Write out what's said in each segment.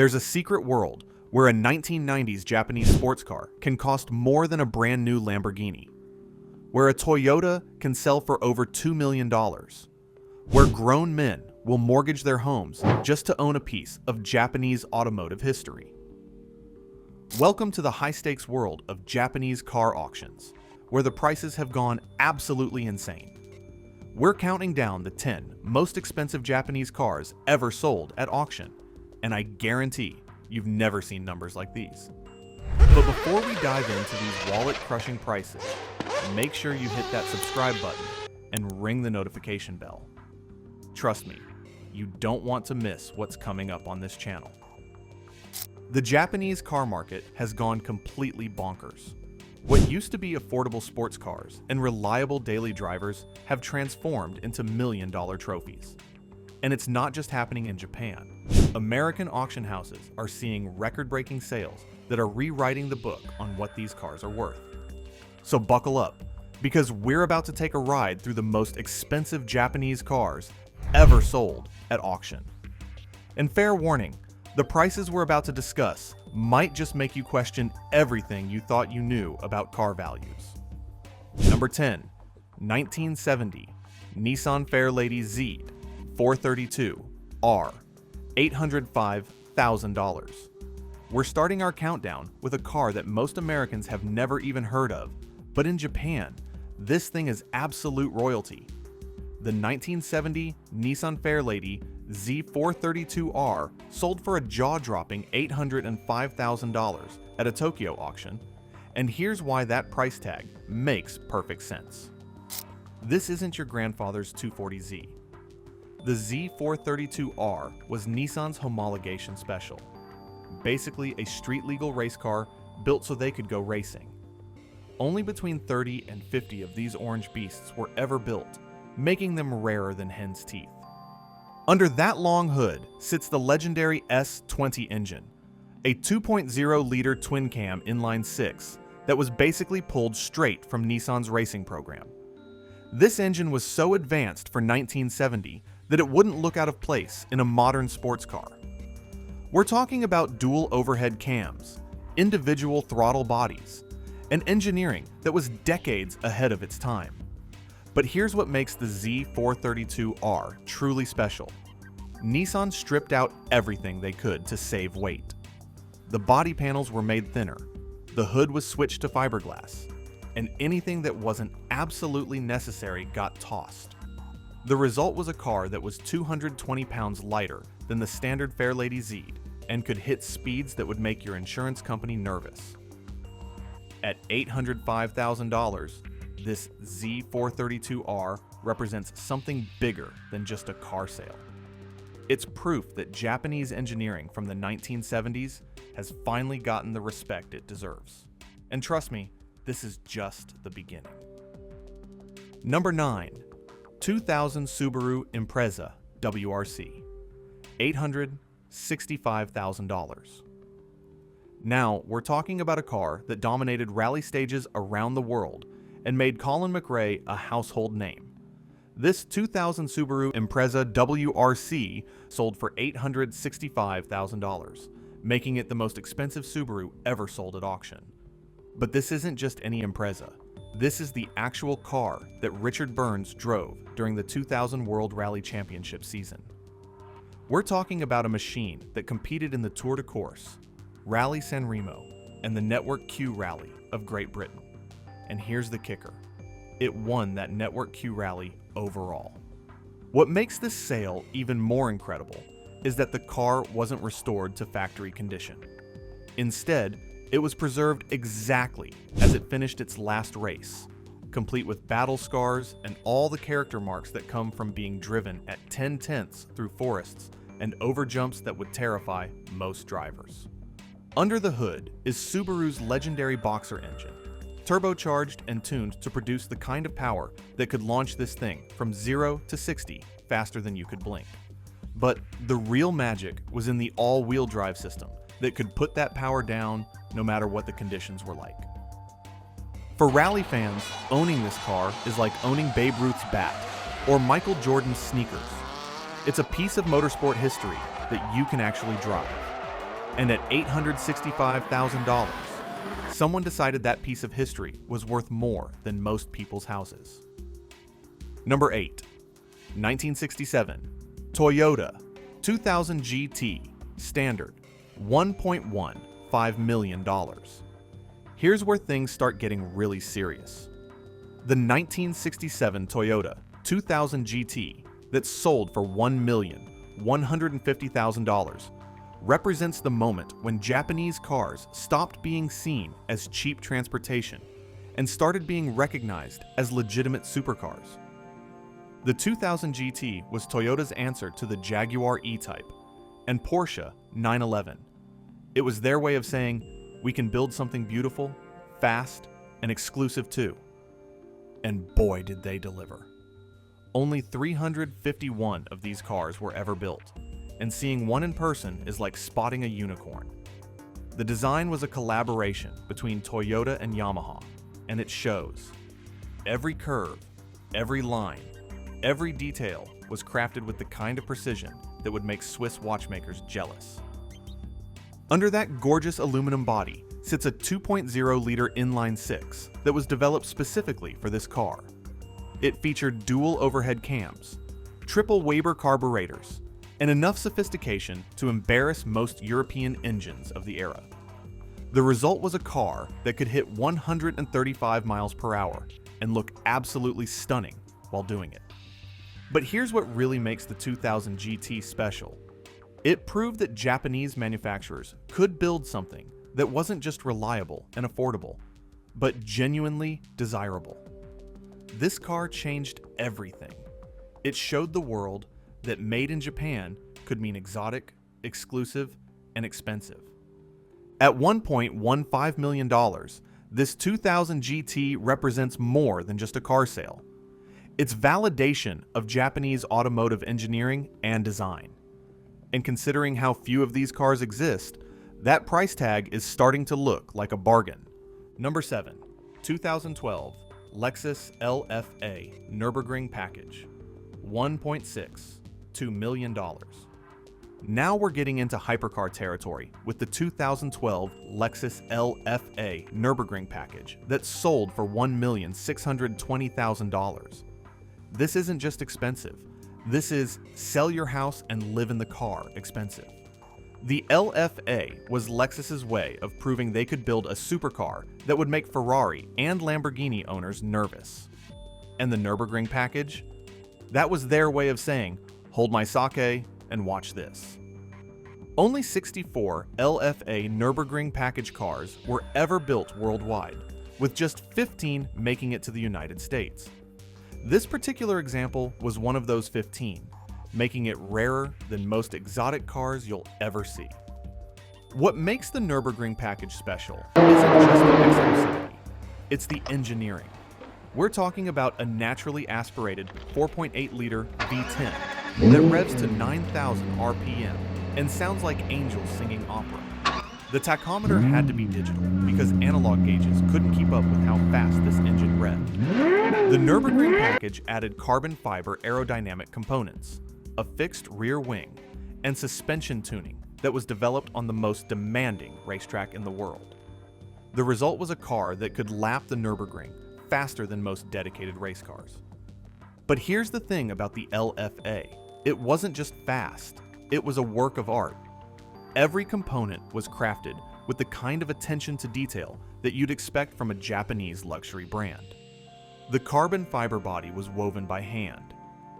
There's a secret world where a 1990s Japanese sports car can cost more than a brand new Lamborghini, where a Toyota can sell for over $2 million, where grown men will mortgage their homes just to own a piece of Japanese automotive history. Welcome to the high-stakes world of Japanese car auctions, where the prices have gone absolutely insane. We're counting down the 10 most expensive Japanese cars ever sold at auction, and I guarantee you've never seen numbers like these. But before we dive into these wallet-crushing prices, make sure you hit that subscribe button and ring the notification bell. Trust me, you don't want to miss what's coming up on this channel. The Japanese car market has gone completely bonkers. What used to be affordable sports cars and reliable daily drivers have transformed into million-dollar trophies. And it's not just happening in Japan. American auction houses are seeing record-breaking sales that are rewriting the book on what these cars are worth. So buckle up, because we're about to take a ride through the most expensive Japanese cars ever sold at auction. And fair warning, the prices we're about to discuss might just make you question everything you thought you knew about car values. Number 10. 1970 Nissan Fairlady Z 432 R, $805,000. We're starting our countdown with a car that most Americans have never even heard of, but in Japan, this thing is absolute royalty. The 1970 Nissan Fairlady Z432R sold for a jaw-dropping $805,000 at a Tokyo auction, and here's why that price tag makes perfect sense. This isn't your grandfather's 240Z. The Z432R was Nissan's homologation special, basically a street-legal race car built so they could go racing. Only between 30 and 50 of these orange beasts were ever built, making them rarer than hen's teeth. Under that long hood sits the legendary S20 engine, a 2.0-liter twin-cam inline-six that was basically pulled straight from Nissan's racing program. This engine was so advanced for 1970 that it wouldn't look out of place in a modern sports car. We're talking about dual overhead cams, individual throttle bodies, and engineering that was decades ahead of its time. But here's what makes the Z432R truly special. Nissan stripped out everything they could to save weight. The body panels were made thinner, the hood was switched to fiberglass, and anything that wasn't absolutely necessary got tossed. The result was a car that was 220 pounds lighter than the standard Fairlady Z and could hit speeds that would make your insurance company nervous. At $805,000, this Z432R represents something bigger than just a car sale. It's proof that Japanese engineering from the 1970s has finally gotten the respect it deserves. And trust me, this is just the beginning. Number 9. 2000 Subaru Impreza WRC, $865,000. Now, we're talking about a car that dominated rally stages around the world and made Colin McRae a household name. This 2000 Subaru Impreza WRC sold for $865,000, making it the most expensive Subaru ever sold at auction. But this isn't just any Impreza. This is the actual car that Richard Burns drove during the 2000 World Rally Championship season. We're talking about a machine that competed in the Tour de Corse, Rally San Remo, and the Network Q Rally of Great Britain. And here's the kicker. It won that Network Q Rally overall. What makes this sale even more incredible is that the car wasn't restored to factory condition. Instead, it was preserved exactly as it finished its last race, complete with battle scars and all the character marks that come from being driven at 10/10ths through forests and over jumps that would terrify most drivers. Under the hood is Subaru's legendary Boxer engine, turbocharged and tuned to produce the kind of power that could launch this thing from 0 to 60 faster than you could blink. But the real magic was in the all-wheel drive system that could put that power down no matter what the conditions were like. For rally fans, owning this car is like owning Babe Ruth's bat or Michael Jordan's sneakers. It's a piece of motorsport history that you can actually drive. And at $865,000, someone decided that piece of history was worth more than most people's houses. Number 8. 1967 Toyota 2000 GT Standard, $1.15 million. Here's where things start getting really serious. The 1967 Toyota 2000 GT that sold for $1,150,000 represents the moment when Japanese cars stopped being seen as cheap transportation and started being recognized as legitimate supercars. The 2000 GT was Toyota's answer to the Jaguar E-Type and Porsche 911. It was their way of saying, we can build something beautiful, fast, and exclusive too. And boy did they deliver. Only 351 of these cars were ever built, and seeing one in person is like spotting a unicorn. The design was a collaboration between Toyota and Yamaha, and it shows. Every curve, every line, every detail was crafted with the kind of precision that would make Swiss watchmakers jealous. Under that gorgeous aluminum body sits a 2.0-liter inline-six that was developed specifically for this car. It featured dual overhead cams, triple Weber carburetors, and enough sophistication to embarrass most European engines of the era. The result was a car that could hit 135 miles per hour and look absolutely stunning while doing it. But here's what really makes the 2000 GT special. It proved that Japanese manufacturers could build something that wasn't just reliable and affordable, but genuinely desirable. This car changed everything. It showed the world that made in Japan could mean exotic, exclusive, and expensive. At $1.15 million, this 2000 GT represents more than just a car sale. It's validation of Japanese automotive engineering and design. And considering how few of these cars exist, that price tag is starting to look like a bargain. Number 7. 2012 Lexus LFA Nurburgring Package, $1.62 million. Now we're getting into hypercar territory with the 2012 Lexus LFA Nurburgring Package that sold for $1,620,000. This isn't just expensive. This is sell your house and live in the car expensive. The LFA was Lexus's way of proving they could build a supercar that would make Ferrari and Lamborghini owners nervous. And the Nürburgring package? That was their way of saying, hold my sake and watch this. Only 64 LFA Nürburgring package cars were ever built worldwide, with just 15 making it to the United States. This particular example was one of those 15, making it rarer than most exotic cars you'll ever see. What makes the Nürburgring package special isn't just the exclusivity, it's the engineering. We're talking about a naturally aspirated 4.8-liter V10 that revs to 9,000 RPM and sounds like angels singing opera. The tachometer had to be digital because analog gauges couldn't keep up with how fast this engine revved. The Nürburgring package added carbon fiber aerodynamic components, a fixed rear wing, and suspension tuning that was developed on the most demanding racetrack in the world. The result was a car that could lap the Nürburgring faster than most dedicated race cars. But here's the thing about the LFA. It wasn't just fast, it was a work of art. Every component was crafted with the kind of attention to detail that you'd expect from a Japanese luxury brand. The carbon fiber body was woven by hand.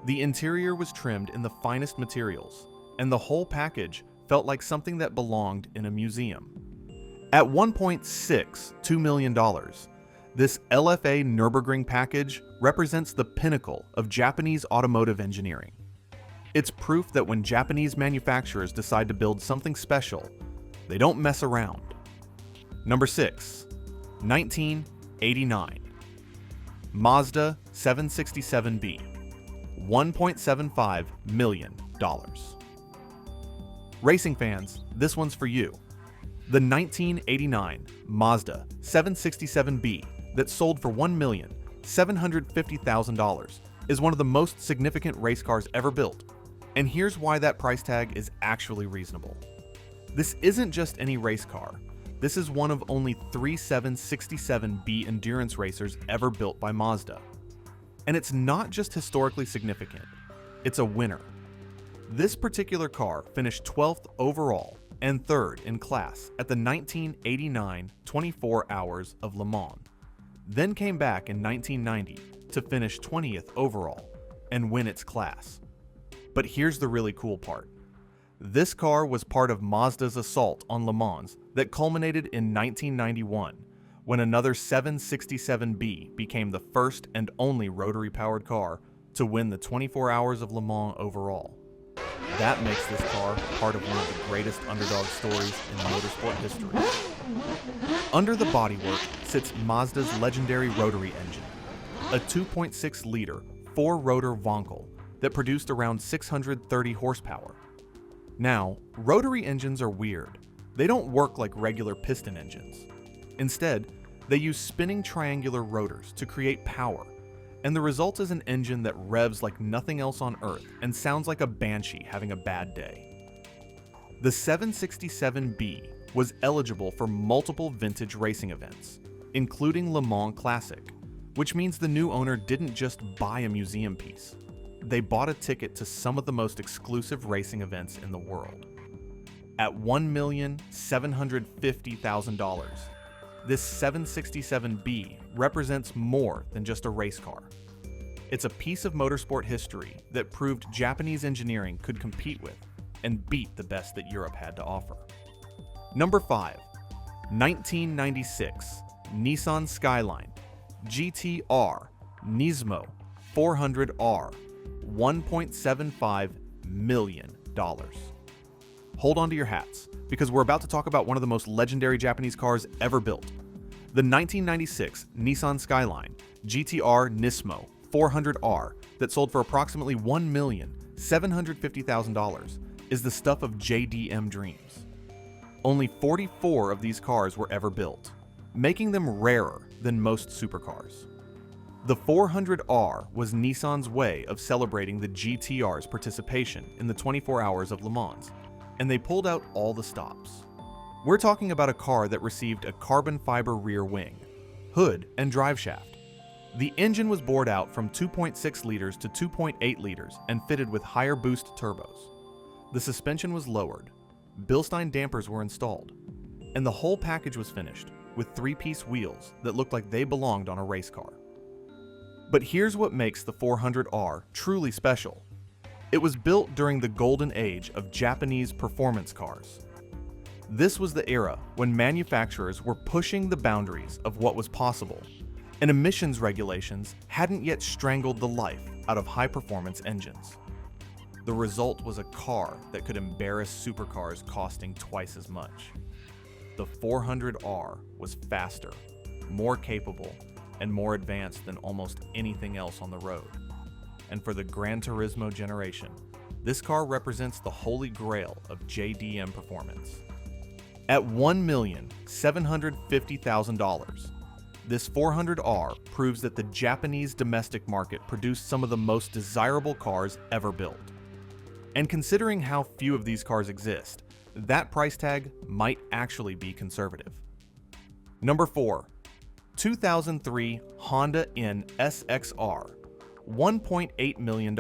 The interior was trimmed in the finest materials, and the whole package felt like something that belonged in a museum. At $1.62 million, this LFA Nürburgring package represents the pinnacle of Japanese automotive engineering. It's proof that when Japanese manufacturers decide to build something special, they don't mess around. Number 6. 1989 Mazda 767B, $1.75 million. Racing fans, this one's for you. The 1989 Mazda 767B that sold for $1,750,000 is one of the most significant race cars ever built. And here's why that price tag is actually reasonable. This isn't just any race car. This is one of only 3 767B endurance racers ever built by Mazda. And it's not just historically significant, it's a winner. This particular car finished 12th overall and 3rd in class at the 1989 24 Hours of Le Mans, then came back in 1990 to finish 20th overall and win its class. But here's the really cool part. This car was part of Mazda's assault on Le Mans that culminated in 1991, when another 767B became the first and only rotary-powered car to win the 24 Hours of Le Mans overall. That makes this car part of one of the greatest underdog stories in motorsport history. Under the bodywork sits Mazda's legendary rotary engine, a 2.6-liter, 4-rotor Vonkel that produced around 630 horsepower. Now, rotary engines are weird. They don't work like regular piston engines. Instead, they use spinning triangular rotors to create power, and the result is an engine that revs like nothing else on Earth and sounds like a banshee having a bad day. The 767B was eligible for multiple vintage racing events, including Le Mans Classic, which means the new owner didn't just buy a museum piece. They bought a ticket to some of the most exclusive racing events in the world. At $1,750,000, this 767B represents more than just a race car. It's a piece of motorsport history that proved Japanese engineering could compete with and beat the best that Europe had to offer. Number 5. 1996 Nissan Skyline GT-R Nismo 400R, $1.75 million. Hold on to your hats, because we're about to talk about one of the most legendary Japanese cars ever built. The 1996 Nissan Skyline GT-R Nismo 400R that sold for approximately $1,750,000 is the stuff of JDM dreams. Only 44 of these cars were ever built, making them rarer than most supercars. The 400R was Nissan's way of celebrating the GT-R's participation in the 24 Hours of Le Mans, and they pulled out all the stops. We're talking about a car that received a carbon fiber rear wing, hood, and drive shaft. The engine was bored out from 2.6 liters to 2.8 liters and fitted with higher boost turbos. The suspension was lowered, Bilstein dampers were installed, and the whole package was finished with 3-piece wheels that looked like they belonged on a race car. But here's what makes the 400R truly special. It was built during the golden age of Japanese performance cars. This was the era when manufacturers were pushing the boundaries of what was possible, and emissions regulations hadn't yet strangled the life out of high-performance engines. The result was a car that could embarrass supercars costing twice as much. The 400R was faster, more capable, and more advanced than almost anything else on the road. And for the Gran Turismo generation, this car represents the holy grail of JDM performance. At $1,750,000, this 400R proves that the Japanese domestic market produced some of the most desirable cars ever built. And considering how few of these cars exist, that price tag might actually be conservative. Number 4. 2003 Honda NSX-R, $1.8 million.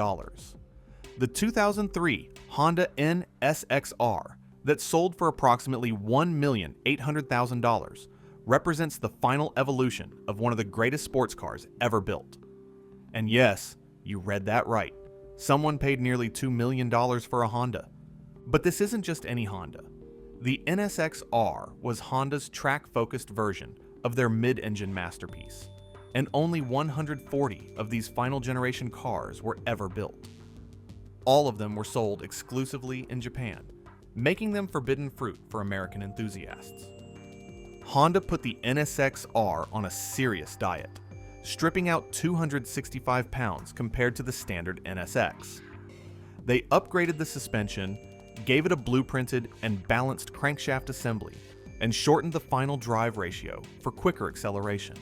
The 2003 Honda NSX-R that sold for approximately $1,800,000 represents the final evolution of one of the greatest sports cars ever built. And yes, you read that right. Someone paid nearly $2 million for a Honda. But this isn't just any Honda. The NSX-R was Honda's track-focused version of their mid-engine masterpiece, and only 140 of these final generation cars were ever built. All of them were sold exclusively in Japan, making them forbidden fruit for American enthusiasts. Honda put the NSX-R on a serious diet, stripping out 265 pounds compared to the standard NSX. They upgraded the suspension, gave it a blueprinted and balanced crankshaft assembly, and shortened the final drive ratio for quicker acceleration.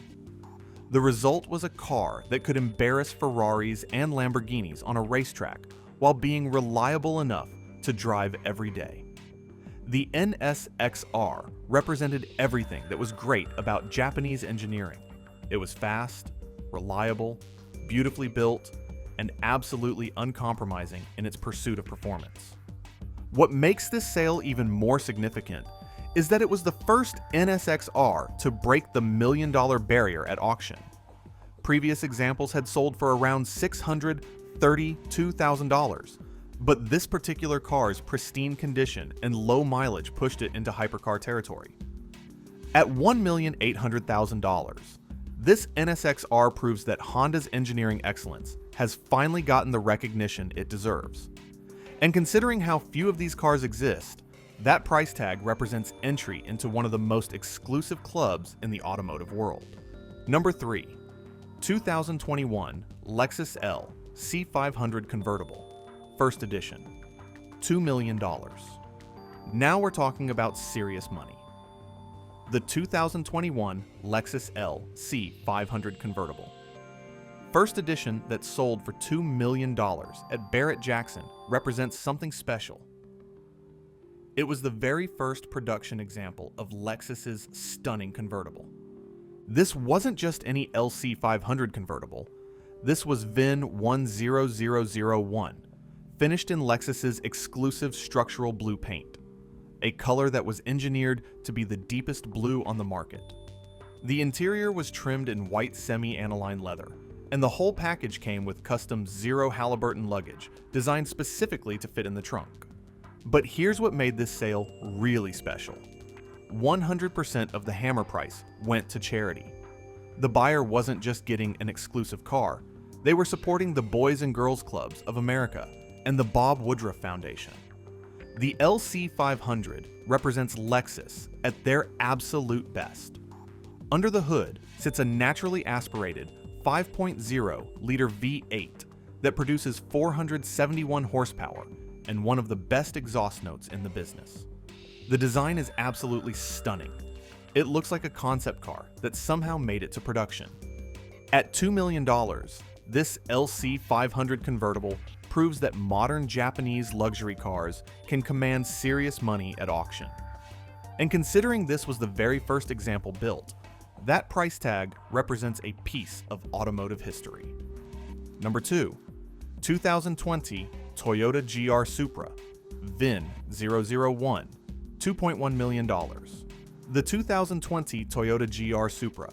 The result was a car that could embarrass Ferraris and Lamborghinis on a racetrack while being reliable enough to drive every day. The NSX-R represented everything that was great about Japanese engineering. It was fast, reliable, beautifully built, and absolutely uncompromising in its pursuit of performance. What makes this sale even more significant is that it was the first NSX-R to break the $1 million barrier at auction. Previous examples had sold for around $632,000, but this particular car's pristine condition and low mileage pushed it into hypercar territory. At $1,800,000, this NSX-R proves that Honda's engineering excellence has finally gotten the recognition it deserves. And considering how few of these cars exist, that price tag represents entry into one of the most exclusive clubs in the automotive world. Number 3. 2021 Lexus L C500 Convertible, First Edition, $2 million. Now we're talking about serious money. The 2021 Lexus L C500 Convertible, First Edition that sold for $2 million at Barrett-Jackson, represents something special. It was the very first production example of Lexus's stunning convertible. This wasn't just any LC500 convertible. This was VIN 10001, finished in Lexus's exclusive structural blue paint, a color that was engineered to be the deepest blue on the market. The interior was trimmed in white semi-aniline leather, and the whole package came with custom zero Halliburton luggage designed specifically to fit in the trunk. But here's what made this sale really special. 100% of the hammer price went to charity. The buyer wasn't just getting an exclusive car, they were supporting the Boys and Girls Clubs of America and the Bob Woodruff Foundation. The LC500 represents Lexus at their absolute best. Under the hood sits a naturally aspirated 5.0-liter V8 that produces 471 horsepower and one of the best exhaust notes in the business. The design is absolutely stunning. It looks like a concept car that somehow made it to production. At $2 million, this LC500 convertible proves that modern Japanese luxury cars can command serious money at auction. And considering this was the very first example built, that price tag represents a piece of automotive history. Number 2. 2020 Toyota GR Supra VIN 001, $2.1 million. The 2020 Toyota GR Supra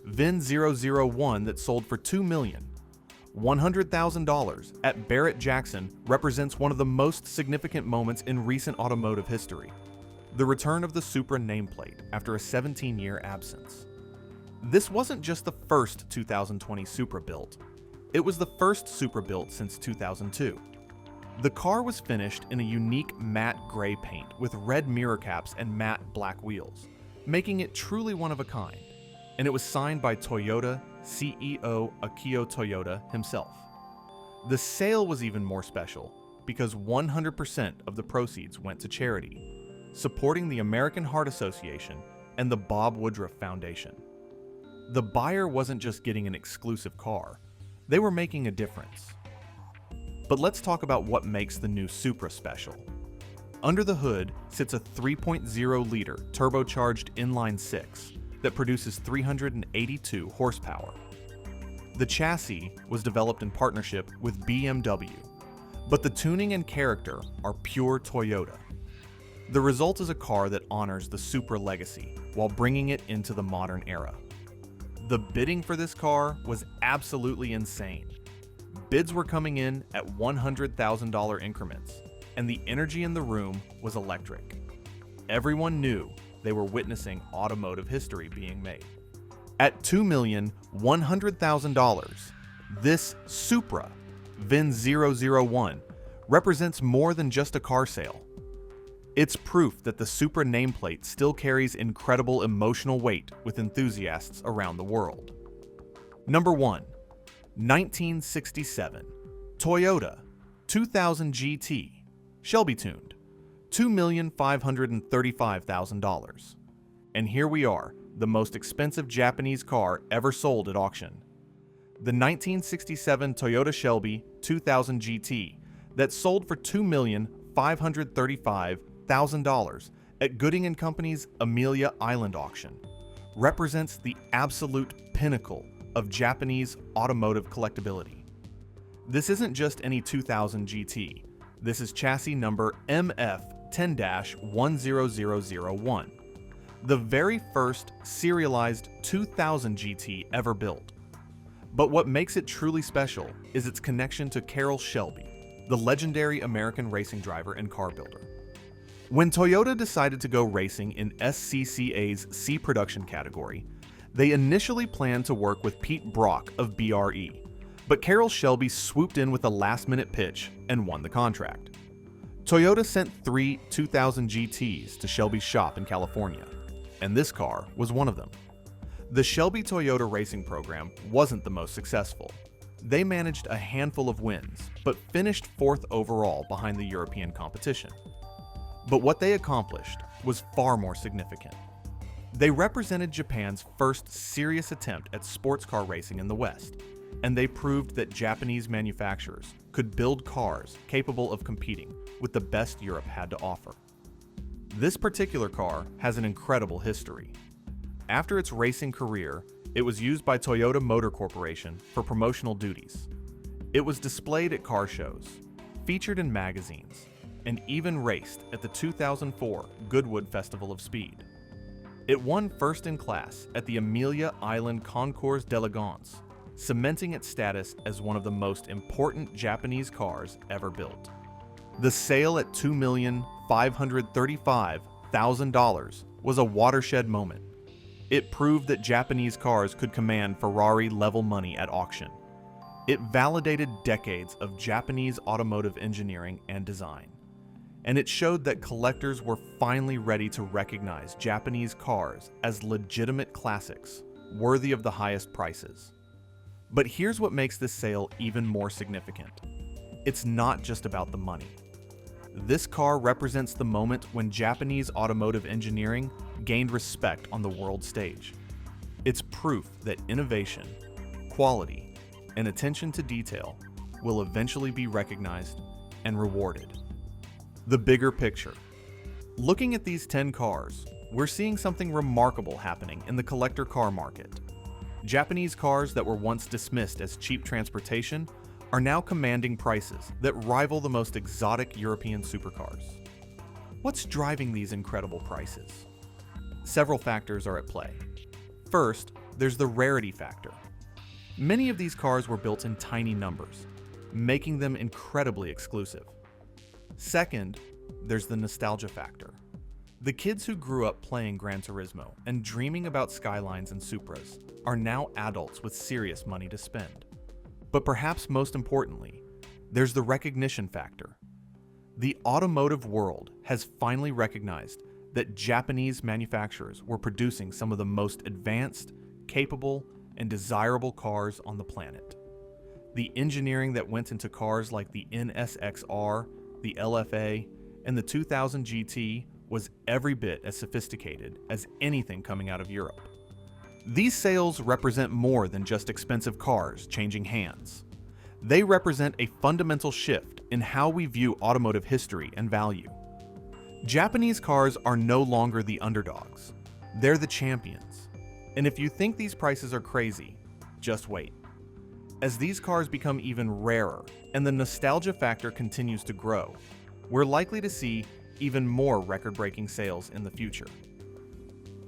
VIN 001 that sold for $2,100,000 at Barrett-Jackson represents one of the most significant moments in recent automotive history: the return of the Supra nameplate after a 17-year absence. This wasn't just the first 2020 Supra built, it was the first Supra built since 2002. The car was finished in a unique matte gray paint with red mirror caps and matte black wheels, making it truly one of a kind, and it was signed by Toyota CEO Akio Toyoda himself. The sale was even more special because 100% of the proceeds went to charity, supporting the American Heart Association and the Bob Woodruff Foundation. The buyer wasn't just getting an exclusive car, they were making a difference. But let's talk about what makes the new Supra special. Under the hood sits a 3.0-liter turbocharged inline-6 that produces 382 horsepower. The chassis was developed in partnership with BMW, but the tuning and character are pure Toyota. The result is a car that honors the Supra legacy while bringing it into the modern era. The bidding for this car was absolutely insane. Bids were coming in at $100,000 increments, and the energy in the room was electric. Everyone knew they were witnessing automotive history being made. At $2,100,000, this Supra VIN 001 represents more than just a car sale. It's proof that the Supra nameplate still carries incredible emotional weight with enthusiasts around the world. Number 1. 1967 Toyota 2000 GT Shelby-Tuned, $2,535,000. And here we are, the most expensive Japanese car ever sold at auction. The 1967 Toyota Shelby 2000 GT that sold for $2,535,000 $100,000 at Gooding & Company's Amelia Island auction, represents the absolute pinnacle of Japanese automotive collectability. This isn't just any 2000 GT. This is chassis number MF10-10001, the very first serialized 2000 GT ever built. But what makes it truly special is its connection to Carroll Shelby, the legendary American racing driver and car builder. When Toyota decided to go racing in SCCA's C production category, they initially planned to work with Pete Brock of BRE, but Carroll Shelby swooped in with a last-minute pitch and won the contract. Toyota sent 3 2000 GTs to Shelby's shop in California, and this car was one of them. The Shelby Toyota racing program wasn't the most successful. They managed a handful of wins, but finished 4th overall behind the European competition. But what they accomplished was far more significant. They represented Japan's first serious attempt at sports car racing in the West, and they proved that Japanese manufacturers could build cars capable of competing with the best Europe had to offer. This particular car has an incredible history. After its racing career, it was used by Toyota Motor Corporation for promotional duties. It was displayed at car shows, featured in magazines, and even raced at the 2004 Goodwood Festival of Speed. It won first in class at the Amelia Island Concours d'Elegance, cementing its status as one of the most important Japanese cars ever built. The sale at $2,535,000 was a watershed moment. It proved that Japanese cars could command Ferrari-level money at auction. It validated decades of Japanese automotive engineering and design. And it showed that collectors were finally ready to recognize Japanese cars as legitimate classics, worthy of the highest prices. But here's what makes this sale even more significant. It's not just about the money. This car represents the moment when Japanese automotive engineering gained respect on the world stage. It's proof that innovation, quality, and attention to detail will eventually be recognized and rewarded. The bigger picture. Looking at these 10 cars, we're seeing something remarkable happening in the collector car market. Japanese cars that were once dismissed as cheap transportation are now commanding prices that rival the most exotic European supercars. What's driving these incredible prices? Several factors are at play. First, there's the rarity factor. Many of these cars were built in tiny numbers, making them incredibly exclusive. Second, there's the nostalgia factor. The kids who grew up playing Gran Turismo and dreaming about Skylines and Supras are now adults with serious money to spend. But perhaps most importantly, there's the recognition factor. The automotive world has finally recognized that Japanese manufacturers were producing some of the most advanced, capable, and desirable cars on the planet. The engineering that went into cars like the NSX-R, the LFA, and the 2000 GT was every bit as sophisticated as anything coming out of Europe. These sales represent more than just expensive cars changing hands. They represent a fundamental shift in how we view automotive history and value. Japanese cars are no longer the underdogs. They're the champions. And if you think these prices are crazy, just wait. As these cars become even rarer and the nostalgia factor continues to grow, we're likely to see even more record-breaking sales in the future.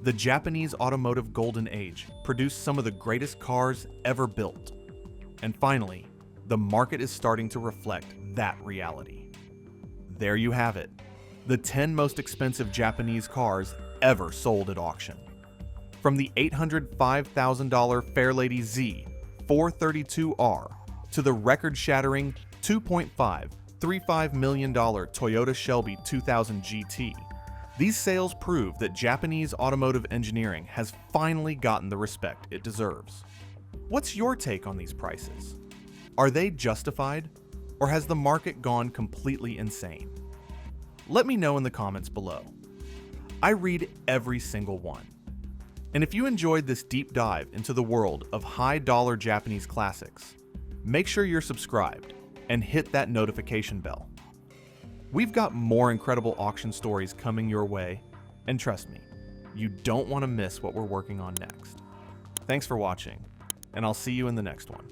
The Japanese automotive golden age produced some of the greatest cars ever built. And finally, the market is starting to reflect that reality. There you have it, the 10 most expensive Japanese cars ever sold at auction. From the $805,000 Fairlady Z 432R to the record-shattering $2.535 million Toyota Shelby 2000 GT, these sales prove that Japanese automotive engineering has finally gotten the respect it deserves. What's your take on these prices? Are they justified, or has the market gone completely insane? Let me know in the comments below. I read every single one. And if you enjoyed this deep dive into the world of high-dollar Japanese classics, make sure you're subscribed and hit that notification bell. We've got more incredible auction stories coming your way, and trust me, you don't want to miss what we're working on next. Thanks for watching, and I'll see you in the next one.